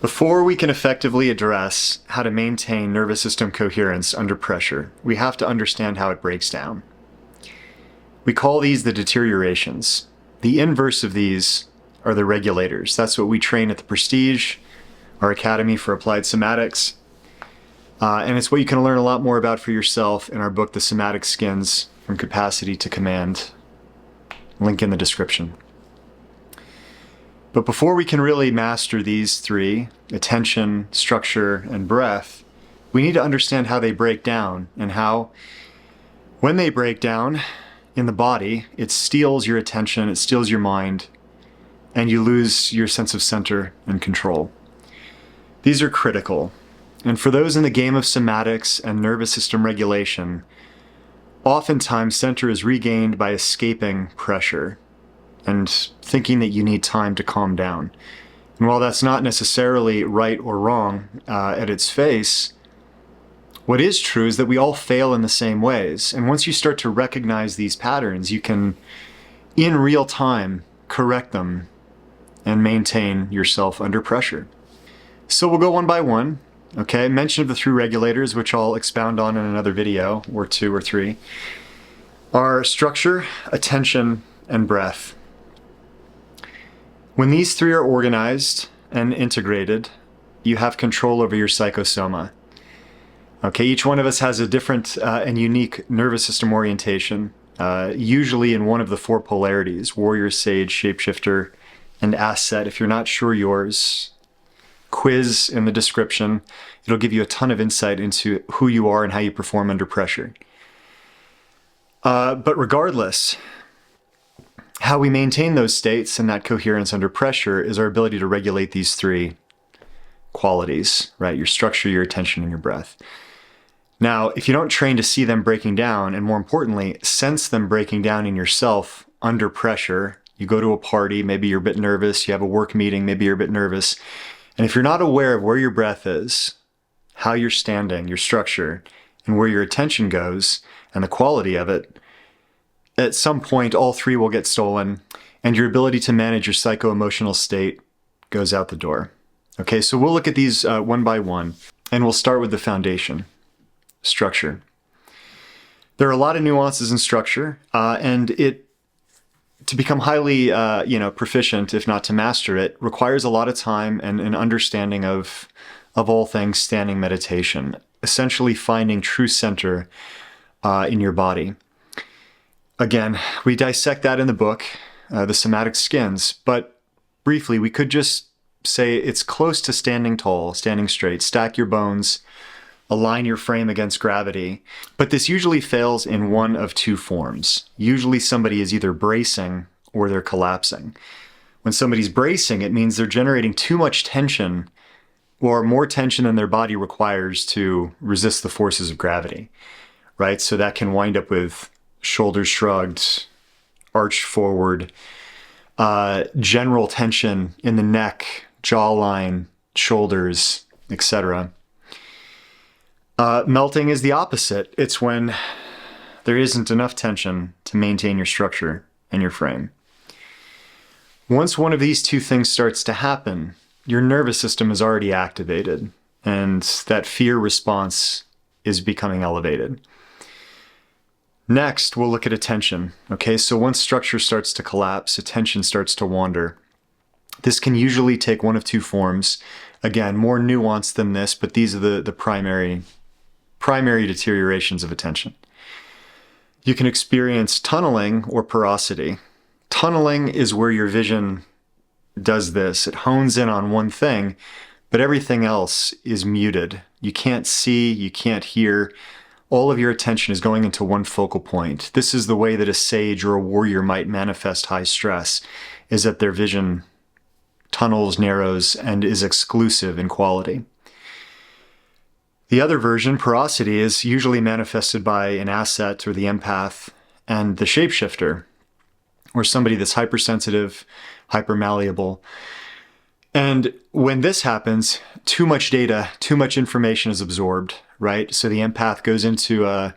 Before we can effectively address how to maintain nervous system coherence under pressure, we have to understand how it breaks down. We call these the deteriorations. The inverse of these are the regulators. That's what we train at the Prestige, our Academy for Applied Somatics. And it's what you can learn a lot more about for yourself in our book, The Somatic Skins, From Capacity to Command. Link in the description. But before we can really master these three, attention, structure, and breath, we need to understand how they break down and how, when they break down in the body, it steals your attention, it steals your mind, and you lose your sense of center and control. These are critical. And for those in the game of somatics and nervous system regulation, oftentimes center is regained by escaping pressure and thinking that you need time to calm down. And while that's not necessarily right or wrong at its face, what is true is that we all fail in the same ways. And once you start to recognize these patterns, you can, in real time, correct them and maintain yourself under pressure. So we'll go one by one. Okay, mention of the three regulators, which I'll expound on in another video, or two or three, are structure, attention, and breath. When these three are organized and integrated, you have control over your psychosoma. Okay, each one of us has a different and unique nervous system orientation, usually in one of the four polarities: warrior, sage, shapeshifter, and asset. If you're not sure yours, quiz in the description. It'll give you a ton of insight into who you are and how you perform under pressure. But regardless, how we maintain those states and that coherence under pressure is our ability to regulate these three qualities, right? Your structure, your attention, and your breath. Now, if you don't train to see them breaking down, and more importantly, sense them breaking down in yourself under pressure, you go to a party, maybe you're a bit nervous, you have a work meeting, maybe you're a bit nervous, and if you're not aware of where your breath is, how you're standing, your structure, and where your attention goes, and the quality of it, at some point all three will get stolen, and your ability to manage your psycho-emotional state goes out the door. Okay, so we'll look at these one by one, and we'll start with the foundation, structure. There are a lot of nuances in structure, and to become highly proficient, if not to master it, requires a lot of time and an understanding of all things standing meditation, essentially finding true center in your body. Again, we dissect that in the book, The Somatic Skins, but briefly, we could just say it's close to standing tall, standing straight, stack your bones, align your frame against gravity. But this usually fails in one of two forms. Usually somebody is either bracing or they're collapsing. When somebody's bracing, it means they're generating too much tension or more tension than their body requires to resist the forces of gravity, right? So that can wind up with shoulders shrugged, arched forward, general tension in the neck, jawline, shoulders, etc. Melting is the opposite. It's when there isn't enough tension to maintain your structure and your frame. Once one of these two things starts to happen, your nervous system is already activated, and that fear response is becoming elevated. Next, we'll look at attention. Okay, so once structure starts to collapse, attention starts to wander. This can usually take one of two forms. Again, more nuanced than this, but these are the primary deteriorations of attention. You can experience tunneling or porosity. Tunneling is where your vision does this. It hones in on one thing, but everything else is muted. You can't see, you can't hear. All of your attention is going into one focal point. This is the way that a sage or a warrior might manifest high stress, is that their vision tunnels, narrows, and is exclusive in quality. The other version, porosity, is usually manifested by an asset or the empath and the shapeshifter, or somebody that's hypersensitive, hypermalleable. And when this happens, too much data, too much information is absorbed, right? So the empath goes into a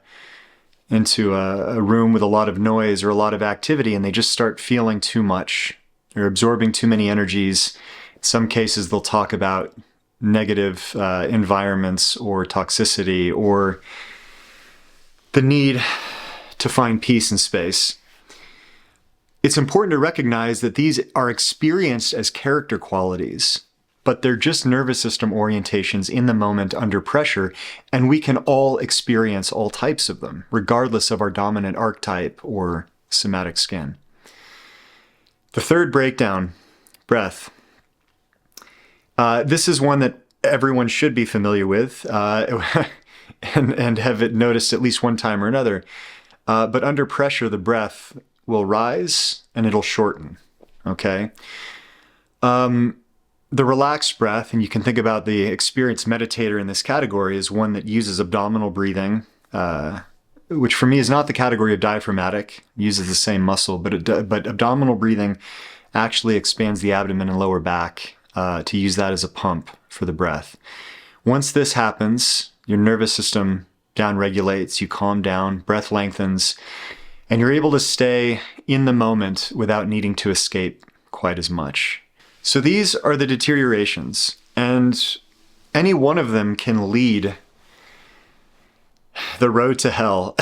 room with a lot of noise or a lot of activity, and they just start feeling too much. They're absorbing too many energies. In some cases, they'll talk about negative environments or toxicity or the need to find peace in space. It's important to recognize that these are experienced as character qualities, but they're just nervous system orientations in the moment under pressure, and we can all experience all types of them, regardless of our dominant archetype or somatic skin. The third breakdown, breath. This is one that everyone should be familiar with and have it noticed at least one time or another. But under pressure, the breath will rise and it'll shorten, okay? The relaxed breath, and you can think about the experienced meditator in this category as one that uses abdominal breathing, which for me is not the category of diaphragmatic, uses the same muscle, but abdominal breathing actually expands the abdomen and lower back to use that as a pump for the breath. Once this happens, your nervous system downregulates, you calm down, breath lengthens, and you're able to stay in the moment without needing to escape quite as much. So these are the deteriorations, and any one of them can lead the road to hell,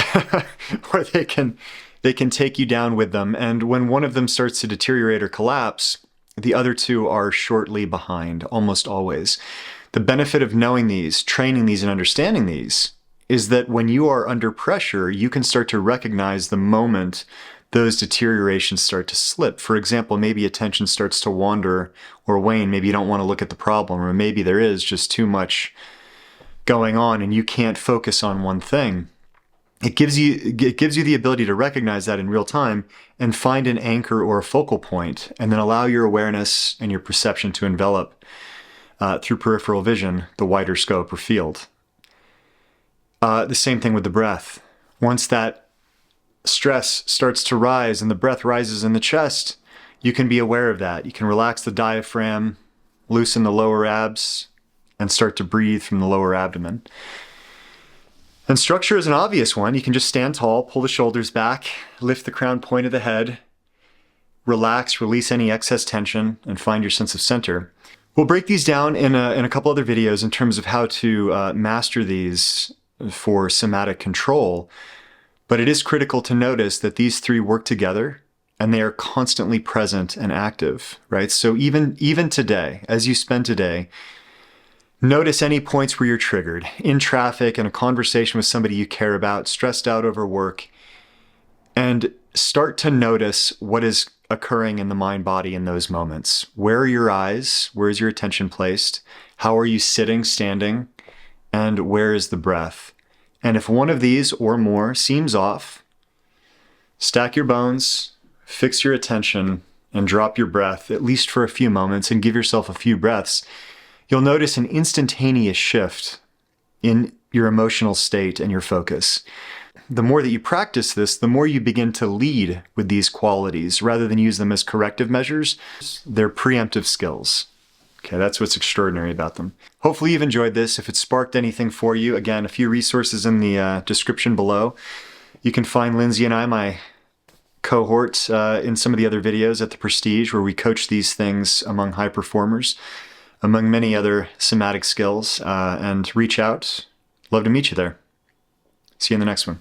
or they can take you down with them. And when one of them starts to deteriorate or collapse, the other two are shortly behind, almost always. The benefit of knowing these, training these, and understanding these is that when you are under pressure, you can start to recognize the moment those deteriorations start to slip. For example, maybe attention starts to wander or wane. Maybe you don't want to look at the problem, or maybe there is just too much going on and you can't focus on one thing. It gives you the ability to recognize that in real time and find an anchor or a focal point, and then allow your awareness and your perception to envelop through peripheral vision the wider scope or field. The same thing with the breath. Once that stress starts to rise and the breath rises in the chest, you can be aware of that. You can relax the diaphragm, loosen the lower abs, and start to breathe from the lower abdomen. And structure is an obvious one. You can just stand tall, pull the shoulders back, lift the crown point of the head, relax, release any excess tension, and find your sense of center. We'll break these down in a couple other videos in terms of how to master these for somatic control. But it is critical to notice that these three work together and they are constantly present and active, right? So even today, as you spend today, notice any points where you're triggered, in traffic, in a conversation with somebody you care about, stressed out over work, and start to notice what is occurring in the mind body in those moments. Where are your eyes? Where is your attention placed? How are you sitting, standing? And where is the breath? And if one of these or more seems off, stack your bones, fix your attention, and drop your breath, at least for a few moments, and give yourself a few breaths. You'll notice an instantaneous shift in your emotional state and your focus. The more that you practice this, the more you begin to lead with these qualities rather than use them as corrective measures. They're preemptive skills. Okay, that's what's extraordinary about them. Hopefully you've enjoyed this. If it sparked anything for you, again, a few resources in the description below. You can find Lindsay and I, my cohort, in some of the other videos at the Prestige, where we coach these things among high performers, among many other somatic skills, and reach out. Love to meet you there. See you in the next one.